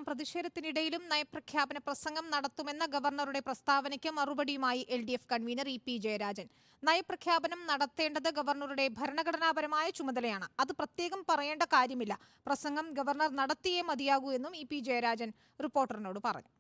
പ്രതിഷേധത്തിനിടയിലും നയപ്രഖ്യാപന പ്രസംഗം നടത്തുമെന്ന ഗവർണറുടെ പ്രസ്താവനയ്ക്ക് മറുപടിയുമായി LDF കൺവീനർ EP ജയരാജൻ. നയപ്രഖ്യാപനം നടത്തേണ്ടത് ഗവർണറുടെ ഭരണഘടനാപരമായ ചുമതലയാണ്. അത് പ്രത്യേകം പറയേണ്ട കാര്യമില്ല. പ്രസംഗം ഗവർണർ നടത്തിയേ മതിയാകൂ എന്നും EP ജയരാജൻ റിപ്പോർട്ടറിനോട് പറഞ്ഞു.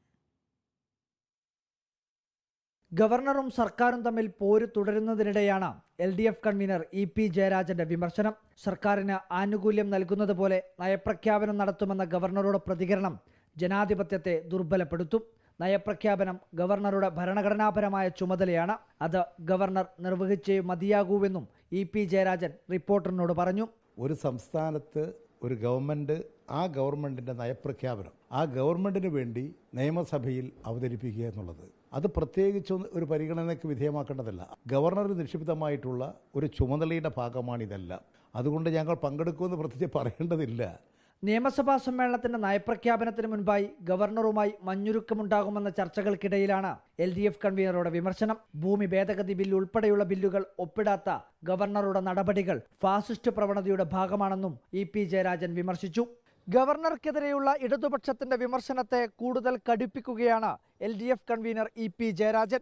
ഗവർണറും സർക്കാരും തമ്മിൽ പോര് തുടരുന്നതിനിടെയാണ് LDF കൺവീനർ EP ജയരാജന്റെ വിമർശനം. സർക്കാരിന് ആനുകൂല്യം നൽകുന്നത് പോലെ നയപ്രഖ്യാപനം നടത്തുമെന്ന ഗവർണറുടെ പ്രതികരണം ജനാധിപത്യത്തെ ദുർബലപ്പെടുത്തും. നയപ്രഖ്യാപനം ഗവർണറുടെ ഭരണഘടനാപരമായ ചുമതലയാണ്. അത് ഗവർണർ നിർവഹിച്ചേ മതിയാകൂവെന്നും EP ജയരാജൻ റിപ്പോർട്ടറിനോട് പറഞ്ഞു. ഒരു സംസ്ഥാനത്ത് ഒരു ഗവൺമെന്റ്, ആ ഗവൺമെന്റിന്റെ നയപ്രഖ്യാപനം ആ ഗവൺമെന്റിന് വേണ്ടി നിയമസഭയിൽ അവതരിപ്പിക്കുക എന്നുള്ളത് അത് പ്രത്യേകിച്ച് ഒരു പരിഗണനയ്ക്ക് വിധേയമാക്കേണ്ടതല്ല. ഗവർണറിന് നിക്ഷിപ്തമായിട്ടുള്ള ഒരു ചുമതലയുടെ ഭാഗമാണിതെല്ലാം. അതുകൊണ്ട് ഞങ്ങൾ പങ്കെടുക്കുമെന്ന് പ്രത്യേകിച്ച് പറയേണ്ടതില്ല. നിയമസഭാ സമ്മേളനത്തിന്റെ നയപ്രഖ്യാപനത്തിന് മുൻപായി ഗവർണറുമായി മഞ്ഞുരുക്കമുണ്ടാകുമെന്ന ചർച്ചകൾക്കിടയിലാണ് LDF കൺവീനറുടെ വിമർശനം. ഭൂമി ഭേദഗതി ബിൽ ഉൾപ്പെടെയുള്ള ബില്ലുകൾ ഒപ്പിടാത്ത ഗവർണറുടെ നടപടികൾ ഫാസിസ്റ്റ് പ്രവണതയുടെ ഭാഗമാണെന്നും EP ജയരാജൻ വിമർശിച്ചു. ഗവർണർക്കെതിരെയുള്ള ഇടതുപക്ഷത്തിന്റെ വിമർശനത്തെ കൂടുതൽ കടുപ്പിക്കുകയാണ് LDF കൺവീനർ EP ജയരാജൻ.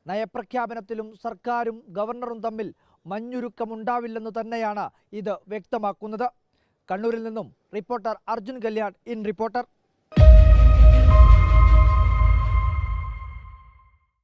നയപ്രഖ്യാപനത്തിലും സർക്കാരും ഗവർണറും തമ്മിൽ മഞ്ഞുരുക്കമുണ്ടാവില്ലെന്നു തന്നെയാണ് ഇത് വ്യക്തമാക്കുന്നത്. കണ്ണൂരിൽ നിന്നും reporter Arjun Kalyan, in reporter.